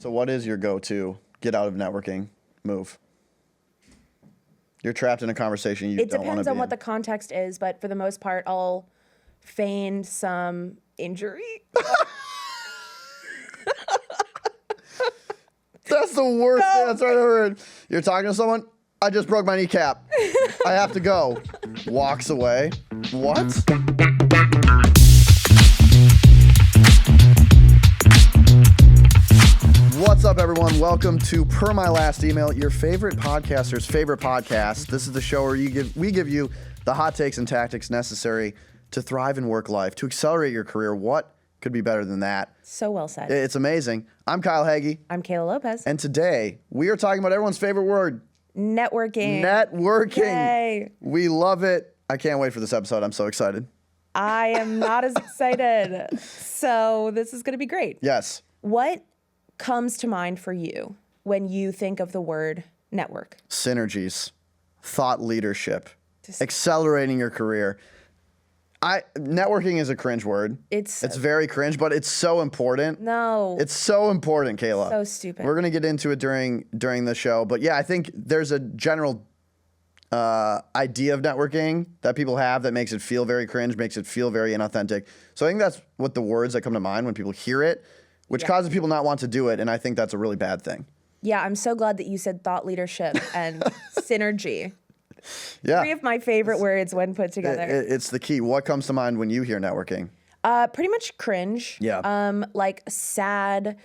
So what is your go-to get out of networking move? You're trapped in a conversation you don't want to be in. It depends on what the context is, but for the most part, I'll feign some injury. That's the worst answer I've ever heard. You're talking to someone, I just broke my kneecap. I have to go. Walks away. What? What's up, everyone? Welcome to Per My Last Email, your favorite podcaster's favorite podcast. This is the show where we give you the hot takes and tactics necessary to thrive in work life, to accelerate your career. What could be better than that? So well said. It's amazing. I'm Kyle Hagee. I'm Kaila Lopez. And today, we are talking about everyone's favorite word. Networking. Networking. Yay. We love it. I can't wait for this episode. I'm so excited. I am not as excited. So this is going to be great. Yes. What comes to mind for you when you think of the word network? Synergies, thought leadership, accelerating your career. Networking is a cringe word. It's very cringe, but it's so important. No. It's so important, Kayla. So stupid. We're going to get into it during the show. But yeah, I think there's a general idea of networking that people have that makes it feel very cringe, makes it feel very inauthentic. So I think that's what the words that come to mind when people hear it, which causes people not want to do it. And I think that's a really bad thing. Yeah, I'm so glad that you said thought leadership and synergy. Yeah. Three of my favorite words when put together. It's the key. What comes to mind when you hear networking? Pretty much cringe. Yeah. Like sad,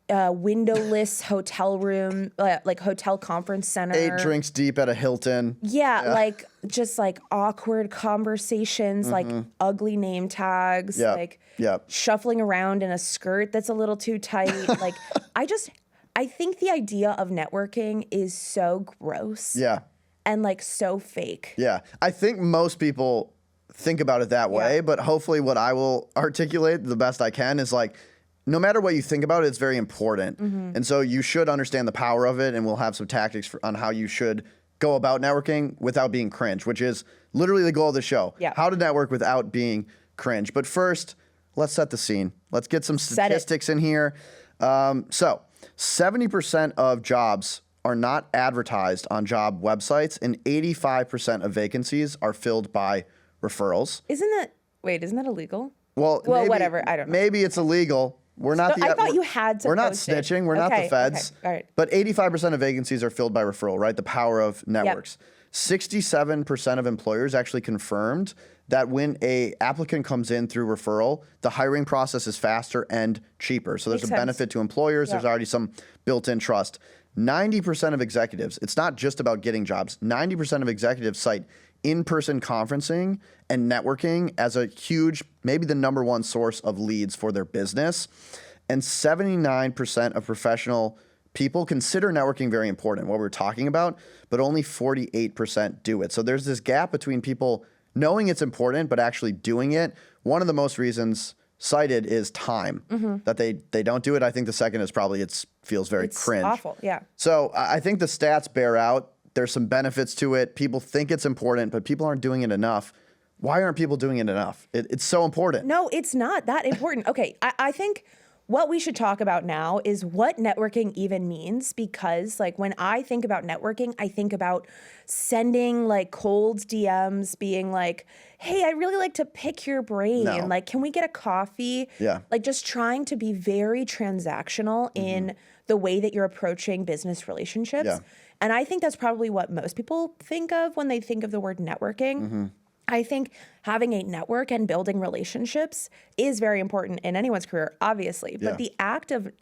windowless hotel room, like hotel conference center. 8 drinks deep at a Hilton. Yeah, like just like awkward conversations, like ugly name tags, like shuffling around in a skirt that's a little too tight. Like I think the idea of networking is so gross. Yeah. And like so fake. Yeah. I think most people think about it that way, but hopefully what I will articulate the best I can is like, no matter what you think about it, it's very important. And so you should understand the power of it, and we'll have some tactics on how you should go about networking without being cringe, which is literally the goal of the show. Yeah. How to network without being cringe. But first, let's set the scene. Let's get some statistics in here. So 70% of jobs are not advertised on job websites, and 85% of vacancies are filled by referrals. Isn't that illegal? Well, maybe, whatever. I don't know. Maybe it's illegal. We're not. I thought you had to. We're not post snitching. It. We're not the feds. Okay. All right. But 85% of vacancies are filled by referral. Right. The power of networks. 67% of employers actually confirmed that when a applicant comes in through referral, the hiring process is faster and cheaper. So there's a benefit to employers. There's already some built-in trust. 90% of executives, it's not just about getting jobs. 90% of executives cite in-person conferencing and networking as a huge, maybe the number one source of leads for their business. And 79% of professional people consider networking very important, what we're talking about, but only 48% do it. So there's this gap between people knowing it's important, but actually doing it. One of the most reasons cited is time, that they don't do it. I think the second is probably it feels very cringe. It's awful, yeah. So I think the stats bear out. There's some benefits to it. People think it's important, but people aren't doing it enough. Why aren't people doing it enough? It's so important. No, it's not that important. Okay, I think what we should talk about now is what networking even means, because like when I think about networking, I think about sending like cold DMs, being like, hey, I'd really like to pick your brain. No. Like, can we get a coffee? Yeah. Like just trying to be very transactional in the way that you're approaching business relationships. Yeah. And I think that's probably what most people think of when they think of the word networking. I think having a network and building relationships is very important in anyone's career, obviously. But the act of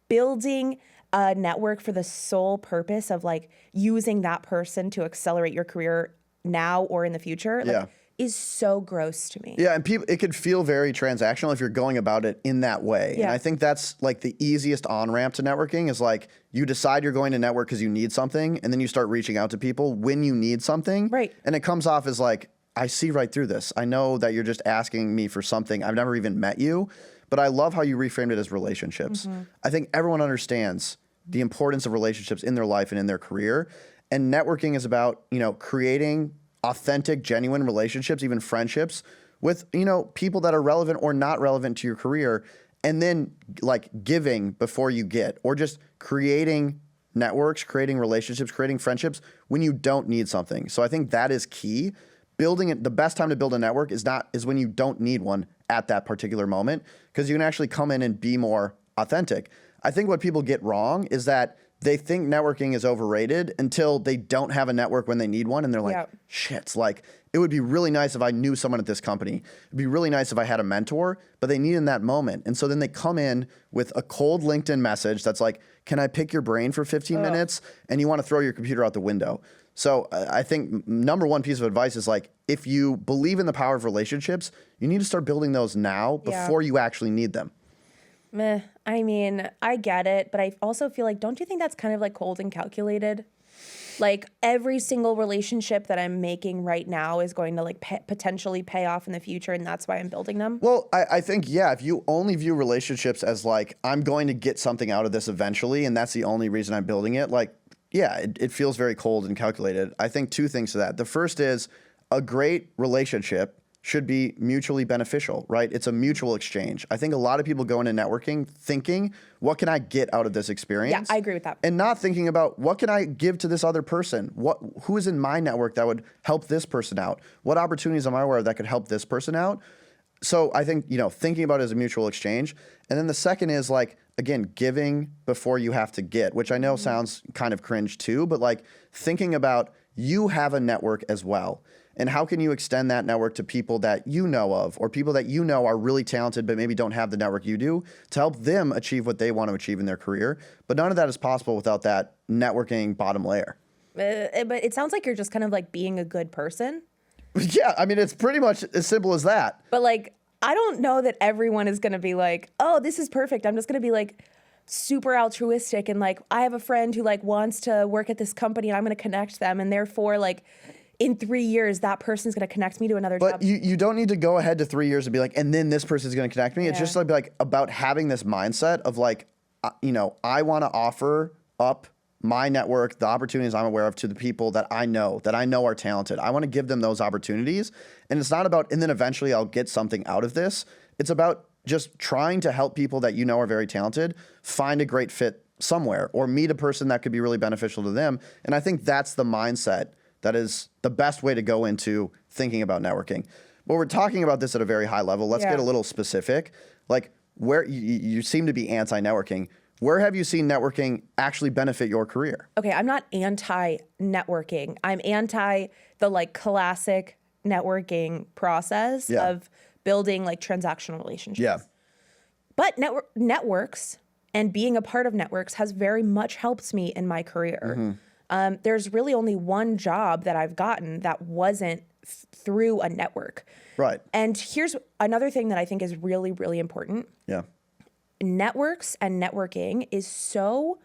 building a network for the sole purpose of like using that person to accelerate your career now or in the future is so gross to me. Yeah, and it could feel very transactional if you're going about it in that way. And I think that's like the easiest on-ramp to networking is like you decide you're going to network because you need something, and then you start reaching out to people when you need something. Right. And it comes off as like, I see right through this. I know that you're just asking me for something. I've never even met you, but I love how you reframed it as relationships. I think everyone understands the importance of relationships in their life and in their career. And networking is about, creating authentic, genuine relationships, even friendships with, people that are relevant or not relevant to your career. and then like giving before you get, or just creating networks, creating relationships, creating friendships when you don't need something. So I think that is key. Building it, the best time to build a network is when you don't need one at that particular moment, because you can actually come in and be more authentic. I think what people get wrong is that they think networking is overrated until they don't have a network when they need one, and they're like, shit, like it would be really nice if I knew someone at this company. It'd be really nice if I had a mentor, but they need in that moment. And so then they come in with a cold LinkedIn message that's like, can I pick your brain for 15 minutes? And you want to throw your computer out the window. So I think number one piece of advice is like, if you believe in the power of relationships, you need to start building those now before you actually need them. Meh. I mean, I get it, but I also feel like, don't you think that's kind of like cold and calculated? Like every single relationship that I'm making right now is going to like potentially pay off in the future, and that's why I'm building them. Well, I think, yeah, if you only view relationships as like, I'm going to get something out of this eventually, and that's the only reason I'm building it, like, yeah, it feels very cold and calculated. I think two things to that. The first is a great relationship should be mutually beneficial, right? It's a mutual exchange. I think a lot of people go into networking thinking, what can I get out of this experience? Yeah, I agree with that. And not thinking about, what can I give to this other person? Who is in my network that would help this person out? What opportunities am I aware of that could help this person out? So I think, thinking about it as a mutual exchange. And then the second is like, again, giving before you have to get, which I know sounds kind of cringe too, but like thinking about, you have a network as well. And how can you extend that network to people that you know of, or people that you know are really talented but maybe don't have the network you do, to help them achieve what they want to achieve in their career? But none of that is possible without that networking bottom layer. But it sounds like you're just kind of like being a good person. Yeah, I mean, it's pretty much as simple as that. But like, I don't know that everyone is going to be like, oh, this is perfect. I'm just going to be like super altruistic, and like, I have a friend who like wants to work at this company, and I'm going to connect them, and therefore like, in 3 years, that person's going to connect me to another job. But you don't need to go ahead to 3 years and be like, and then this person's going to connect me. It's just like about having this mindset of like, I want to offer up my network, the opportunities I'm aware of, to the people that I know are talented. I want to give them those opportunities. And it's not about, and then eventually I'll get something out of this. It's about just trying to help people that you know are very talented find a great fit somewhere, or meet a person that could be really beneficial to them. And I think that's the mindset that is the best way to go into thinking about networking. But we're talking about this at a very high level. Let's get a little specific. Like, where you seem to be anti-networking. Where have you seen networking actually benefit your career? Okay, I'm not anti-networking. I'm anti the like classic networking process of building like transactional relationships. Yeah. But networks and being a part of networks has very much helped me in my career. There's really only one job that I've gotten that wasn't through a network. Right. And here's another thing that I think is really, really important. Yeah. Networks and networking is so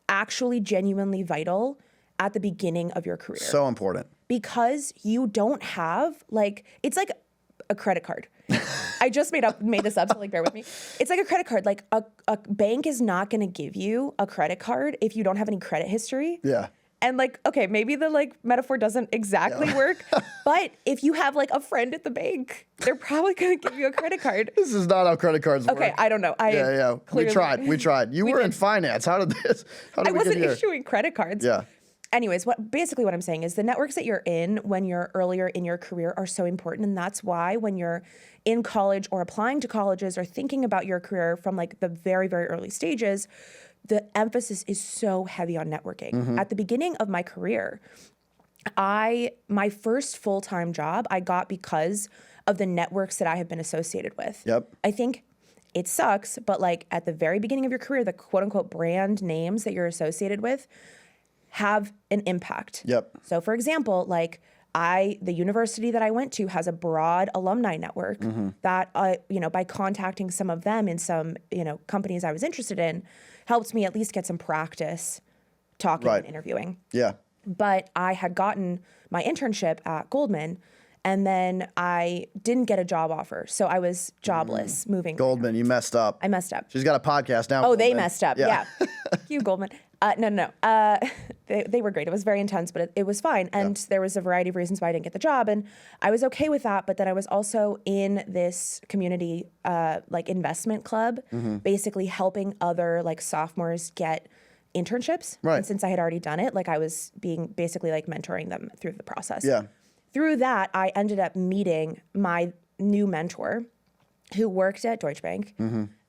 actually genuinely vital at the beginning of your career. So important. Because you don't have like, it's like a credit card. I just made this up, so like bear with me. It's like a credit card. Like a bank is not going to give you a credit card if you don't have any credit history. Yeah. And like, okay, maybe the like metaphor doesn't exactly work, but if you have like a friend at the bank, they're probably going to give you a credit card. This is not how credit cards work. Okay, I don't know. We tried. You were in finance. How did I wasn't issuing credit cards. Yeah. Anyways, what I'm saying is the networks that you're in when you're earlier in your career are so important. And that's why when you're in college or applying to colleges or thinking about your career from like the very, very early stages, the emphasis is so heavy on networking. At the beginning of my career, my first full-time job I got because of the networks that I have been associated with. Yep. I think it sucks, but like at the very beginning of your career, the quote unquote brand names that you're associated with have an impact. Yep. So for example, like the university that I went to has a broad alumni network that, by contacting some of them in some, companies I was interested in, helped me at least get some practice talking and interviewing. Yeah. But I had gotten my internship at Goldman, and then I didn't get a job offer. So I was jobless moving. Goldman, you messed up. I messed up. She's got a podcast now. Oh, Goldman. they messed up. Yeah. You, Goldman. No. they were great. It was very intense, but it was fine. And there was a variety of reasons why I didn't get the job. And I was okay with that. But then I was also in this community, like investment club, basically helping other like sophomores get internships. Right. And since I had already done it, like I was being basically like mentoring them through the process. Yeah. Through that, I ended up meeting my new mentor who worked at Deutsche Bank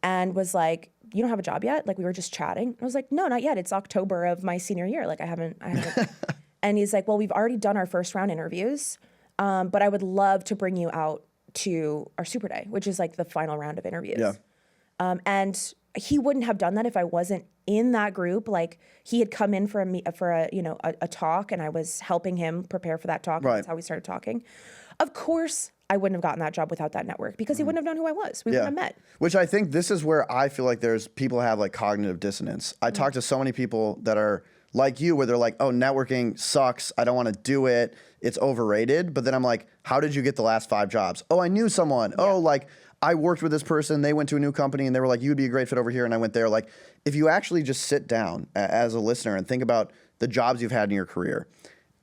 and was like, you don't have a job yet? Like we were just chatting. I was like, no, not yet. It's October of my senior year. Like I haven't. And he's like, well, we've already done our first round interviews, but I would love to bring you out to our Super Day, which is like the final round of interviews. Yeah. And he wouldn't have done that if I wasn't in that group. Like he had come in for a talk, and I was helping him prepare for that talk. Right. That's how we started talking. Of course, I wouldn't have gotten that job without that network because he wouldn't have known who I was. We wouldn't have met. Which I think this is where I feel like there's people have like cognitive dissonance. I talk to so many people that are like you, where they're like, oh, networking sucks. I don't want to do it. It's overrated. But then I'm like, how did you get the last 5 jobs? Oh, I knew someone. Yeah. Oh, like I worked with this person. They went to a new company and they were like, you would be a great fit over here. And I went there. Like if you actually just sit down as a listener and think about the jobs you've had in your career,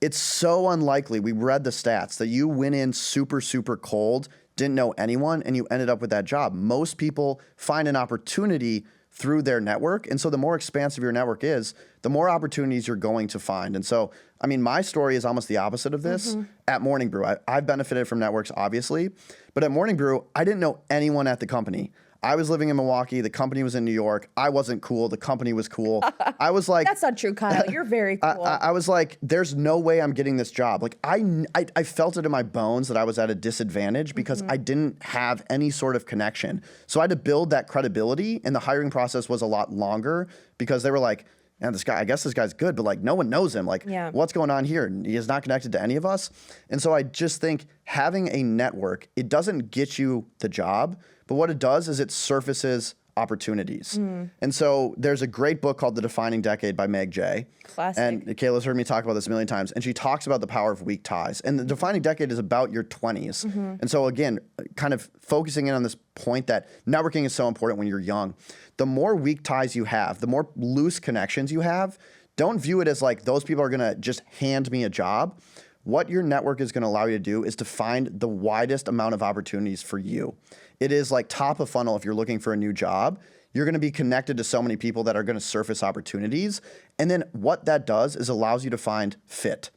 it's so unlikely. We read the stats that you went in super, super cold, didn't know anyone, and you ended up with that job. Most people find an opportunity through their network. And so the more expansive your network is, the more opportunities you're going to find. And so, I mean, my story is almost the opposite of this. At Morning Brew, I've benefited from networks, obviously. But at Morning Brew, I didn't know anyone at the company. I was living in Milwaukee. The company was in New York. I wasn't cool. The company was cool. I was like... That's not true, Kyle. You're very cool. I was like, there's no way I'm getting this job. Like, I felt it in my bones that I was at a disadvantage because I didn't have any sort of connection. So I had to build that credibility, and the hiring process was a lot longer because they were like, and I guess this guy's good, but like no one knows him. Like, what's going on here? He is not connected to any of us. And so I just think having a network, it doesn't get you the job, but what it does is it surfaces opportunities. And so there's a great book called The Defining Decade by Meg Jay. Classic. And Kayla's heard me talk about this a million times. And she talks about the power of weak ties. And the defining decade is about your 20s. And so again, kind of focusing in on this point that networking is so important when you're young. The more weak ties you have, the more loose connections you have, don't view it as like those people are gonna just hand me a job. What your network is gonna allow you to do is to find the widest amount of opportunities for you. It is like top of funnel if you're looking for a new job. You're going to be connected to so many people that are going to surface opportunities. And then what that does is allows you to find fit.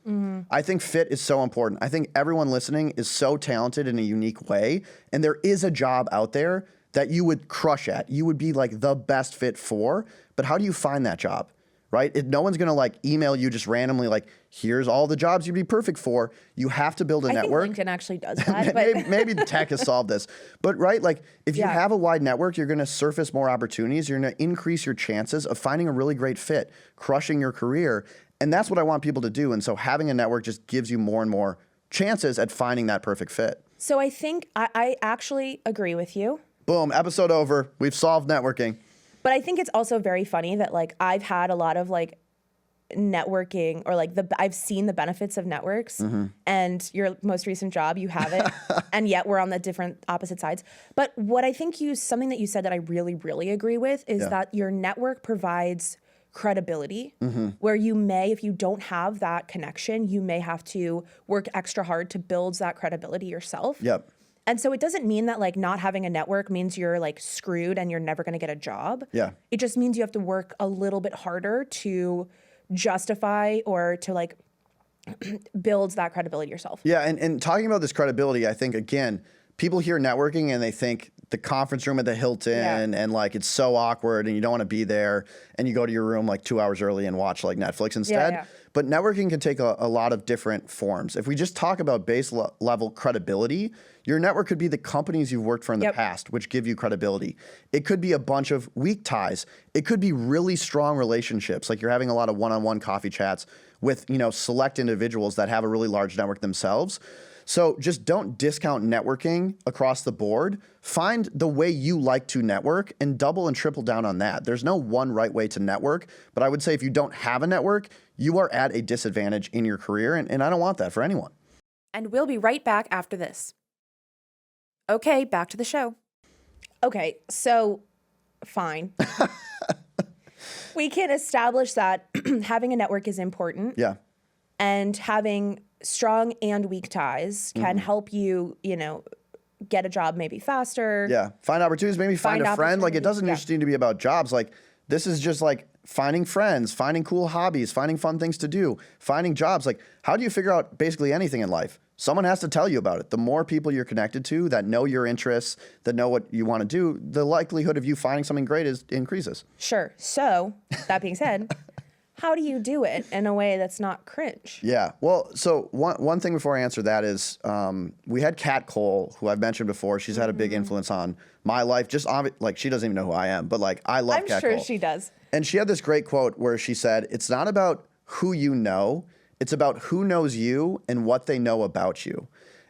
I think fit is so important. I think everyone listening is so talented in a unique way. And there is a job out there that you would crush at. You would be like the best fit for. But how do you find that job? Right? No one's going to like email you just randomly like, here's all the jobs you'd be perfect for. You have to build a network. I think LinkedIn actually does that. But maybe the tech has solved this. But right, like if you have a wide network, you're going to surface more opportunities. You're going to increase your chances of finding a really great fit, crushing your career. And that's what I want people to do. And so having a network just gives you more and more chances at finding that perfect fit. So I think I actually agree with you. Boom, episode over. We've solved networking. But I think it's also very funny that like I've had a lot of like networking or like I've seen the benefits of networks and your most recent job, you have it. And yet we're on the different opposite sides. But what I think something that you said that I really, really agree with is that your network provides credibility where you may, if you don't have that connection, you may have to work extra hard to build that credibility yourself. Yep. And so it doesn't mean that like not having a network means you're like screwed and you're never going to get a job. Yeah. It just means you have to work a little bit harder to justify or to like build that credibility yourself. Yeah. And talking about this credibility, I think, again, people hear networking and they think the conference room at the Hilton and like it's so awkward and you don't want to be there and you go to your room like 2 hours early and watch like Netflix instead. But networking can take a lot of different forms. If we just talk about base level credibility, your network could be the companies you've worked for in the past, which give you credibility. It could be a bunch of weak ties. It could be really strong relationships, like you're having a lot of one-on-one coffee chats with, select individuals that have a really large network themselves. So just don't discount networking across the board. Find the way you like to network and double and triple down on that. There's no one right way to network, but I would say if you don't have a network, you are at a disadvantage in your career, and I don't want that for anyone. And we'll be right back after this. Okay, back to the show. Okay, so fine. we can establish that having a network is important. Yeah. And having strong and weak ties can help you, get a job maybe faster. Yeah. Find opportunities, maybe find a friend. Like, it doesn't just need to be about jobs. Like, this is just like finding friends, finding cool hobbies, finding fun things to do, finding jobs. Like, how do you figure out basically anything in life? Someone has to tell you about it. The more people you're connected to that know your interests, that know what you want to do, the likelihood of you finding something great increases. Sure. So, that being said, how do you do it in a way that's not cringe? Yeah. Well, so one thing before I answer that is we had Kat Cole, who I've mentioned before. She's had a big influence on my life. Just like, she doesn't even know who I am, but like, I love Kat Cole. I'm sure she does. And she had this great quote where she said, "It's not about who you know, it's about who knows you and what they know about you."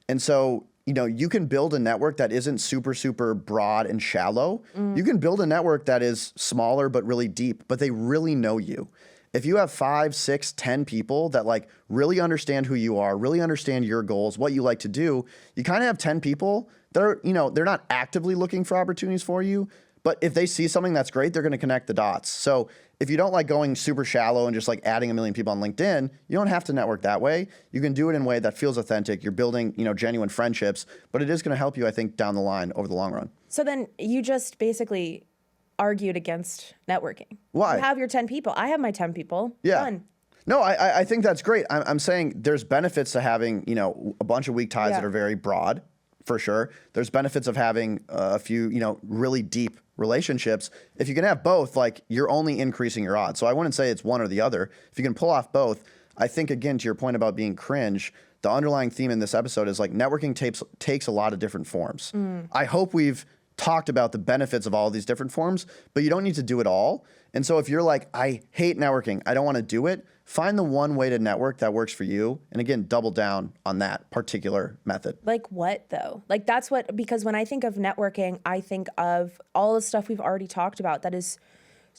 And so, you can build a network that isn't super, super broad and shallow. You can build a network that is smaller but really deep, but they really know you. If you have 5, 6, 10 people that like really understand who you are, really understand your goals, what you like to do, you kind of have 10 people that are, they're not actively looking for opportunities for you, but if they see something that's great, they're going to connect the dots. So if you don't like going super shallow and just like adding a million people on LinkedIn, you don't have to network that way. You can do it in a way that feels authentic. You're building, genuine friendships, but it is going to help you, I think, down the line over the long run. So then you just basically argued against networking. Why? You have your 10 people. I have my 10 people. Yeah. Done. No, I think that's great. I'm saying there's benefits to having, a bunch of weak ties that are very broad, for sure. There's benefits of having a few, really deep relationships. If you can have both, like, you're only increasing your odds. So I wouldn't say it's one or the other. If you can pull off both, I think, again, to your point about being cringe, the underlying theme in this episode is like networking takes a lot of different forms. I hope we've talked about the benefits of all of these different forms, but you don't need to do it all. And so if you're like, I hate networking, I don't want to do it, find the one way to network that works for you. And again, double down on that particular method. Like what though? Like that's what, because when I think of networking, I think of all the stuff we've already talked about that is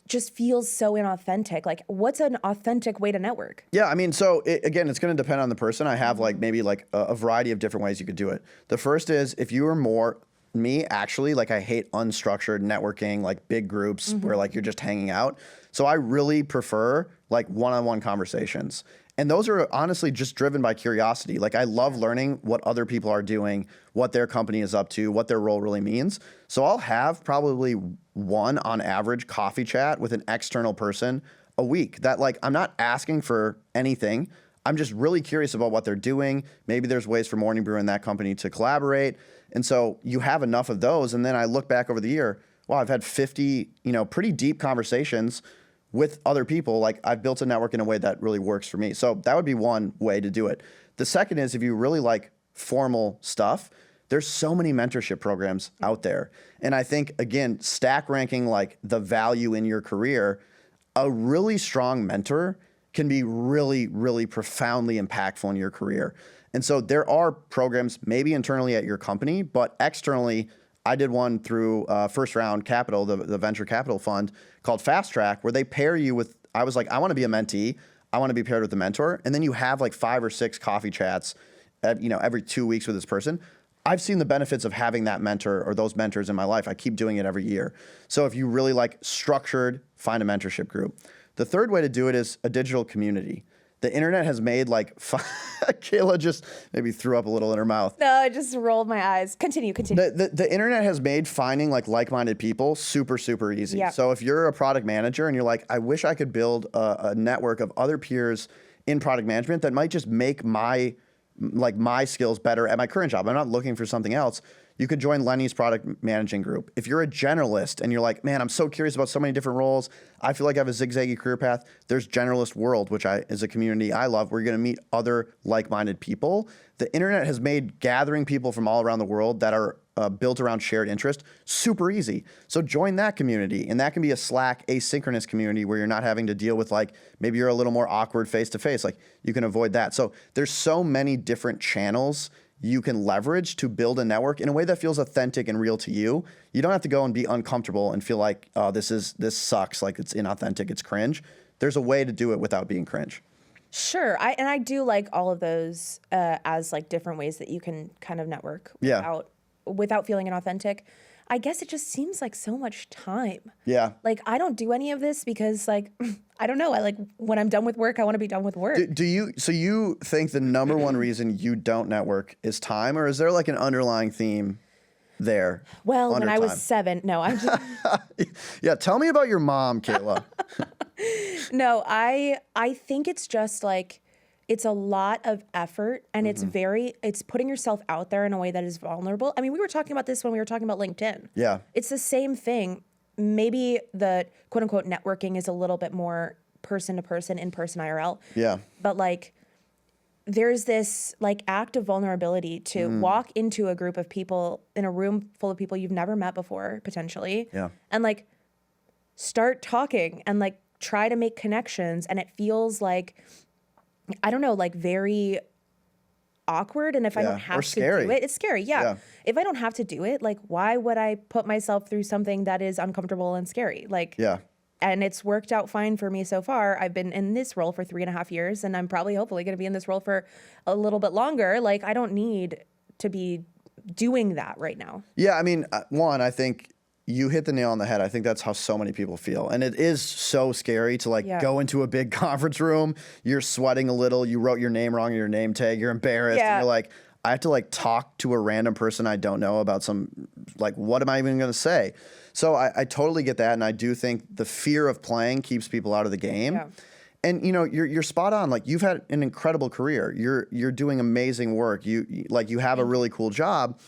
just feels so inauthentic. Like what's an authentic way to network? Yeah, I mean, so again, it's going to depend on the person. I have like maybe like a variety of different ways you could do it. The first is if you are more me, actually, like I hate unstructured networking, like big groups where like you're just hanging out. So I really prefer like one-on-one conversations. And those are honestly just driven by curiosity. Like I love learning what other people are doing, what their company is up to, what their role really means. So I'll have probably one on average coffee chat with an external person a week that like I'm not asking for anything. I'm just really curious about what they're doing. Maybe there's ways for Morning Brew and that company to collaborate. And so you have enough of those. And then I look back over the year, wow, I've had 50, pretty deep conversations with other people. Like I've built a network in a way that really works for me. So that would be one way to do it. The second is if you really like formal stuff, there's so many mentorship programs out there. And I think, again, stack ranking like the value in your career, a really strong mentor can be really, really profoundly impactful in your career. And so there are programs maybe internally at your company, but externally, I did one through First Round Capital, the venture capital fund called Fast Track, where they pair you with, I was like, I want to be a mentee. I want to be paired with a mentor. And then you have like 5 or 6 coffee chats, every 2 weeks with this person. I've seen the benefits of having that mentor or those mentors in my life. I keep doing it every year. So if you really like structured, find a mentorship group. The third way to do it is a digital community. The internet has made like, Kayla just maybe threw up a little in her mouth. No, I just rolled my eyes. Continue. The internet has made finding like like-minded people super, super easy. Yeah. So if you're a product manager and you're like, I wish I could build a network of other peers in product management that might just make my skills better at my current job. I'm not looking for something else. You could join Lenny's product managing group. If you're a generalist and you're like, man, I'm so curious about so many different roles, I feel like I have a zigzaggy career path, there's Generalist World, which is a community I love, where you're gonna meet other like-minded people. The internet has made gathering people from all around the world that are built around shared interest super easy. So join that community. And that can be a Slack asynchronous community where you're not having to deal with like, maybe you're a little more awkward face-to-face, like you can avoid that. So there's so many different channels you can leverage to build a network in a way that feels authentic and real to you. You don't have to go and be uncomfortable and feel like, oh, this sucks, like it's inauthentic, it's cringe. There's a way to do it without being cringe. Sure. I do like all of those as like different ways that you can kind of network without feeling inauthentic. I guess it just seems like so much time. Yeah. Like, I don't do any of this because, like, I don't know. I like when I'm done with work, I want to be done with work. Do you, so you think the number one reason you don't network is time, or is there like an underlying theme there? Well, when under I was time? 7, no, I'm just, Yeah. Tell me about your mom, Kayla. no, I think it's just like, it's a lot of effort and it's putting yourself out there in a way that is vulnerable. I mean, we were talking about this when we were talking about LinkedIn. Yeah. It's the same thing. Maybe the quote unquote networking is a little bit more person to person, in person IRL. Yeah. But like, there's this like act of vulnerability to walk into a group of people in a room full of people you've never met before, potentially. Yeah. And like start talking and like try to make connections. And it feels like, I don't know, like very awkward. And if I don't have to do it, it's scary. Yeah. If I don't have to do it, like, why would I put myself through something that is uncomfortable and scary? Like, and it's worked out fine for me so far. I've been in this role for 3.5 years, and I'm probably hopefully going to be in this role for a little bit longer. Like, I don't need to be doing that right now. Yeah. I mean, one, I think you hit the nail on the head. I think that's how so many people feel. And it is so scary to like go into a big conference room. You're sweating a little. You wrote your name wrong in your name tag. You're embarrassed. And you're like, I have to like talk to a random person I don't know about some, like, what am I even going to say? So I totally get that. And I do think the fear of playing keeps people out of the game. Yeah. And you know, you're spot on. Like, you've had an incredible career. You're doing amazing work. You have a really cool job.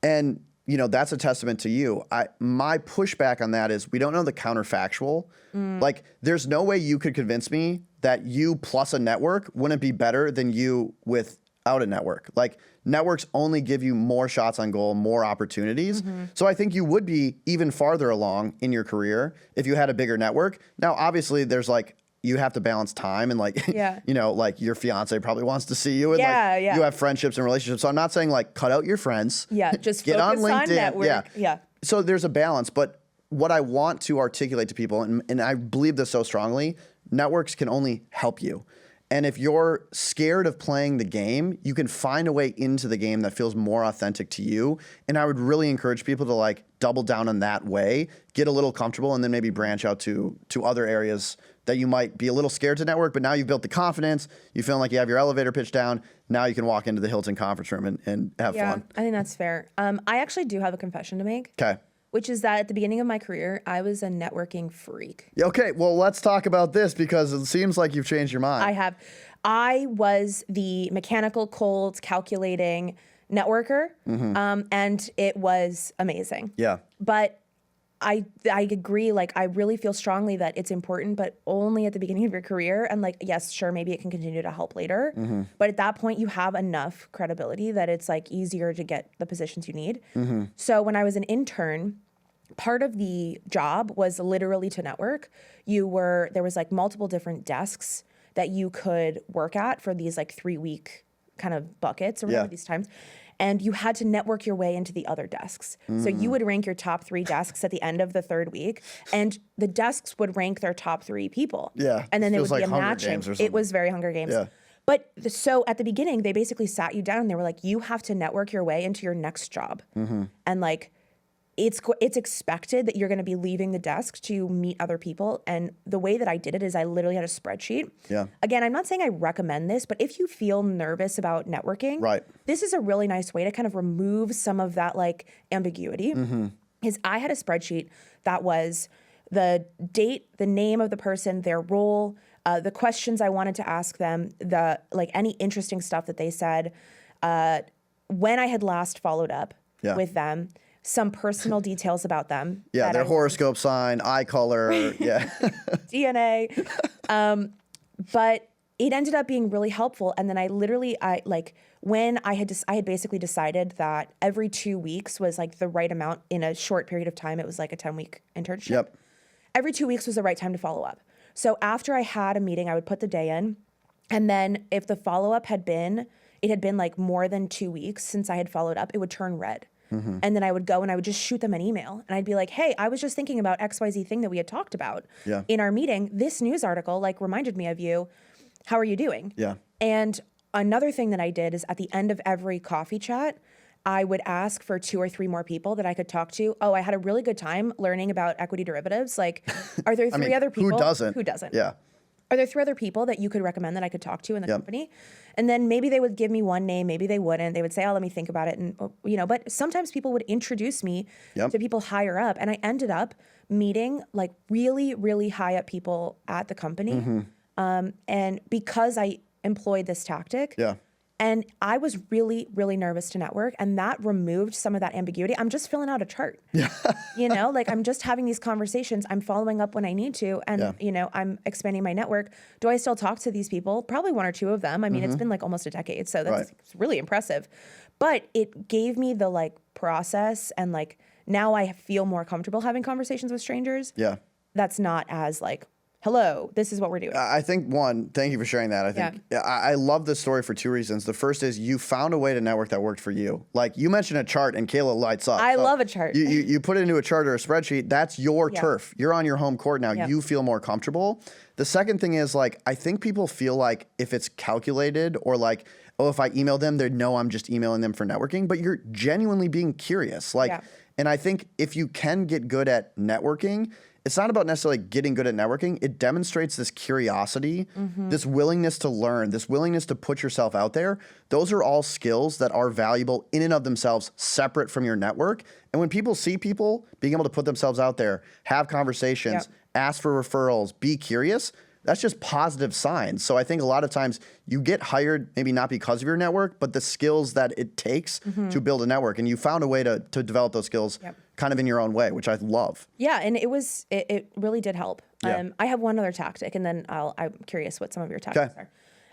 And you know, that's a testament to you. My pushback on that is we don't know the counterfactual. Like, there's no way you could convince me that you plus a network wouldn't be better than you without a network. Like, networks only give you more shots on goal, more opportunities. So I think you would be even farther along in your career if you had a bigger network. Now, obviously, there's like, you have to balance time and like, you know, like your fiance probably wants to see you and you have friendships and relationships. So I'm not saying like cut out your friends. Yeah, just get on LinkedIn. On network. Yeah. So there's a balance, but what I want to articulate to people, and I believe this so strongly, networks can only help you. And if you're scared of playing the game, you can find a way into the game that feels more authentic to you. And I would really encourage people to like double down on that way, get a little comfortable, and then maybe branch out to other areas that you might be a little scared to network, but now you've built the confidence, you feel like you have your elevator pitch down, now you can walk into the Hilton conference room and have fun. I think that's fair. I actually do have a confession to make. Okay. Which is that at the beginning of my career, I was a networking freak. Okay, well, let's talk about this because it seems like you've changed your mind. I have. I was the mechanical, cold, calculating networker, and it was amazing. Yeah. But I agree. Like, I really feel strongly that it's important, but only at the beginning of your career. And like, yes, sure, maybe it can continue to help later. But at that point, you have enough credibility that it's like easier to get the positions you need. So when I was an intern, part of the job was literally to network. There was like multiple different desks that you could work at for these like 3-week kind of buckets or whatever these times. And you had to network your way into the other desks. So you would rank your top 3 desks at the end of the 3rd week, and the desks would rank their top 3 people. Yeah. And then there would like be a Hunger matching. Games or something. It was very Hunger Games. Yeah. But so at the beginning, they basically sat you down and they were like, you have to network your way into your next job. And like, it's expected that you're going to be leaving the desk to meet other people. And the way that I did it is I literally had a spreadsheet. Yeah. Again, I'm not saying I recommend this, but if you feel nervous about networking, this is a really nice way to kind of remove some of that like ambiguity. Is I had a spreadsheet that was the date, the name of the person, their role, the questions I wanted to ask them, the like any interesting stuff that they said, when I had last followed up with them, some personal details about them. Yeah, their horoscope sign, eye color, DNA. But it ended up being really helpful. And then when I had basically decided that every 2 weeks was like the right amount in a short period of time. It was like a 10-week internship. Yep. Every 2 weeks was the right time to follow up. So after I had a meeting, I would put the day in. And then if the follow-up had been like more than 2 weeks since I had followed up, it would turn red. And then I would go and I would just shoot them an email. And I'd be like, hey, I was just thinking about XYZ thing that we had talked about in our meeting. This news article like reminded me of you. How are you doing? Yeah. And another thing that I did is at the end of every coffee chat, I would ask for 2 or 3 more people that I could talk to. Oh, I had a really good time learning about equity derivatives. Like, are there 3 other people? Who doesn't? Who doesn't? Yeah. Are there 3 other people that you could recommend that I could talk to in the company? And then maybe they would give me one name, maybe they wouldn't. They would say, oh, let me think about it. And, but sometimes people would introduce me to people higher up. And I ended up meeting like really, really high up people at the company. And because I employed this tactic, and I was really, really nervous to network, and that removed some of that ambiguity. I'm just filling out a chart. Like I'm just having these conversations. I'm following up when I need to, and I'm expanding my network. Do I still talk to these people? Probably 1 or 2 of them. I mean, it's been like almost a decade, so that's really impressive. But it gave me the like process, and like now I feel more comfortable having conversations with strangers. That's not as like, hello, this is what we're doing. I think one, thank you for sharing that. I think I love this story for 2 reasons. The first is you found a way to network that worked for you. Like you mentioned a chart and Kayla lights up. I love a chart. You put it into a chart or a spreadsheet. That's your turf. You're on your home court now. You feel more comfortable. The second thing is like, I think people feel like if it's calculated or like, oh, if I email them, they know I'm just emailing them for networking, but you're genuinely being curious. Like, and I think if you can get good at networking, it's not about necessarily getting good at networking. It demonstrates this curiosity, this willingness to learn, this willingness to put yourself out there. Those are all skills that are valuable in and of themselves, separate from your network. And when people see people being able to put themselves out there, have conversations, ask for referrals, be curious, that's just positive signs. So I think a lot of times you get hired, maybe not because of your network, but the skills that it takes to build a network. And you found a way to develop those skills kind of in your own way, which I love. Yeah, and it really did help. I have one other tactic, and then I'm curious what some of your tactics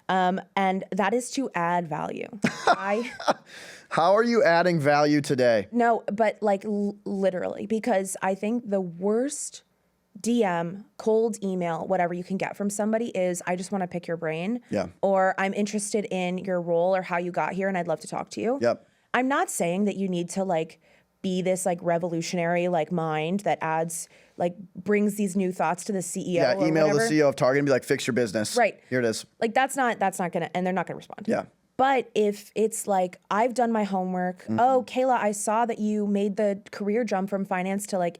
are. And that is to add value. How are you adding value today? No, but like literally, because I think the worst DM, cold email, whatever you can get from somebody is, I just want to pick your brain. Or I'm interested in your role or how you got here and I'd love to talk to you. I'm not saying that you need to like be this like revolutionary like mind that adds like brings these new thoughts to the CEO. Or email whatever. The CEO of Target and be like, fix your business. Right. Here it is. Like that's not gonna, and they're not gonna respond. But if it's like, I've done my homework. Oh, Kayla, I saw that you made the career jump from finance to like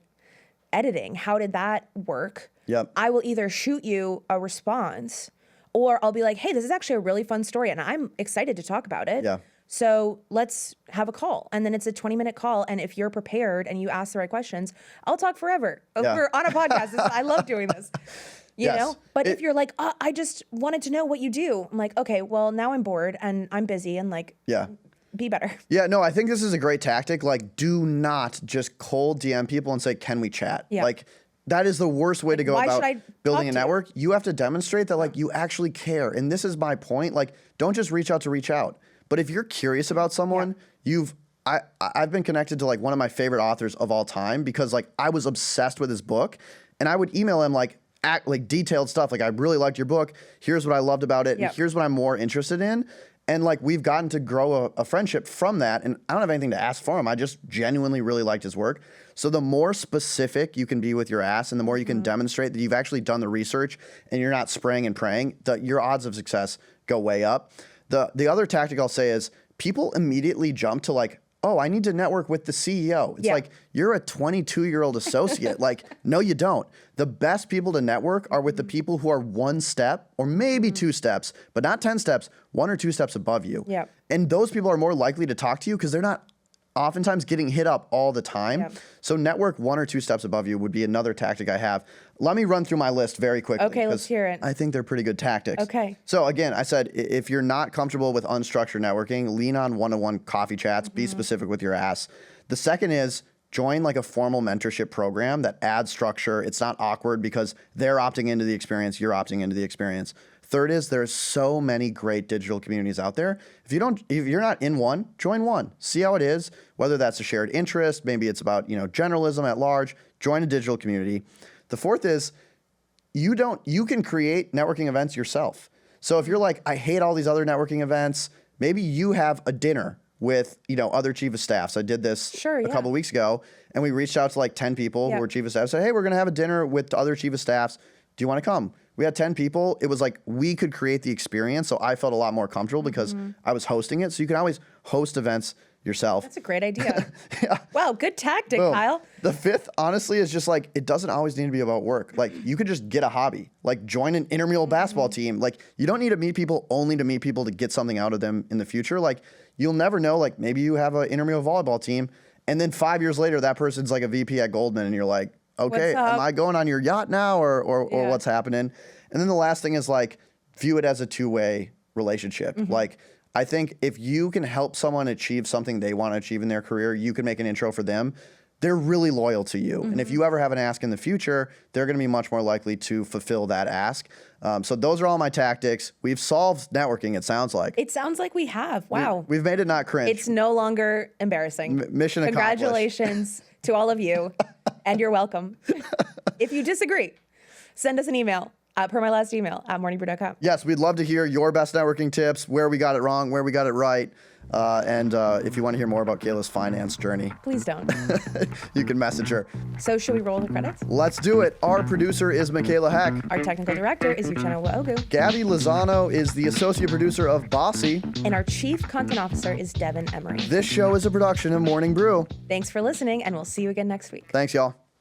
editing. How did that work? I will either shoot you a response or I'll be like, hey, this is actually a really fun story and I'm excited to talk about it. So let's have a call. And then it's a 20-minute call. And if you're prepared and you ask the right questions, I'll talk forever over on a podcast. I love doing this. You know? But if you're like, oh, I just wanted to know what you do. I'm like, okay, well, now I'm bored and I'm busy and like, be better. No, I think this is a great tactic. Like, do not just cold DM people and say, can we chat? Like, that is the worst way to go about building a network. You have to demonstrate that, like, you actually care. And this is my point. Like, don't just reach out to reach out. But if you're curious about someone, I've been connected to, like, one of my favorite authors of all time because, like, I was obsessed with his book. And I would email him, like detailed stuff. Like, I really liked your book. Here's what I loved about it. And here's what I'm more interested in. And like we've gotten to grow a friendship from that. And I don't have anything to ask for him. I just genuinely really liked his work. So the more specific you can be with your ask and the more you can demonstrate that you've actually done the research and you're not spraying and praying, your odds of success go way up. The other tactic I'll say is people immediately jump to like, oh, I need to network with the CEO. It's like, you're a 22-year-old associate. Like, no, you don't. The best people to network are with the people who are 1 step or maybe 2 steps, but not 10 steps, 1 or 2 steps above you. And those people are more likely to talk to you because they're not oftentimes getting hit up all the time. So network 1 or 2 steps above you would be another tactic I have. Let me run through my list very quickly. Okay, let's hear it. I think they're pretty good tactics. Okay. So again, I said, if you're not comfortable with unstructured networking, lean on one-on-one coffee chats, be specific with your ask. The second is join like a formal mentorship program that adds structure. It's not awkward because they're opting into the experience, you're opting into the experience. Third is there's so many great digital communities out there. If you're not in one, join one. See how it is, whether that's a shared interest, maybe it's about, generalism at large, join a digital community. The fourth is you can create networking events yourself. So if you're like, I hate all these other networking events, maybe you have a dinner with, other chief of staffs. I did this a couple of weeks ago and we reached out to like 10 people who were chief of staff, said, hey, we're going to have a dinner with other chief of staffs. Do you want to come? We had 10 people. It was like we could create the experience. So I felt a lot more comfortable because I was hosting it. So you can always host events yourself. That's a great idea. Yeah. Wow, good tactic, Boom. Kyle. The fifth, honestly, is just like, it doesn't always need to be about work. Like, you could just get a hobby, like join an intramural basketball team. Like, you don't need to meet people only to meet people to get something out of them in the future. Like, you'll never know. Like, maybe you have an intramural volleyball team, and then 5 years later, that person's like a VP at Goldman, and you're like, okay, am I going on your yacht now, or what's happening? And then the last thing is like, view it as a two-way relationship. Like, I think if you can help someone achieve something they want to achieve in their career, you can make an intro for them. They're really loyal to you. And if you ever have an ask in the future, they're going to be much more likely to fulfill that ask. So those are all my tactics. We've solved networking, it sounds like. It sounds like we have. Wow. We've made it not cringe. It's no longer embarrassing. Mission accomplished. Congratulations to all of you, and you're welcome. If you disagree, send us an email. Per my last email at morningbrew.com. Yes, we'd love to hear your best networking tips, where we got it wrong, where we got it right. And if you want to hear more about Kayla's finance journey, Please don't. you can message her. So should we roll the credits? Let's do it. Our producer is Michaela Heck. Our technical director is Uchenna Waogu. Gabby Lozano is the associate producer of Bossy. And our chief content officer is Devin Emery. This show is a production of Morning Brew. Thanks for listening, and we'll see you again next week. Thanks, y'all.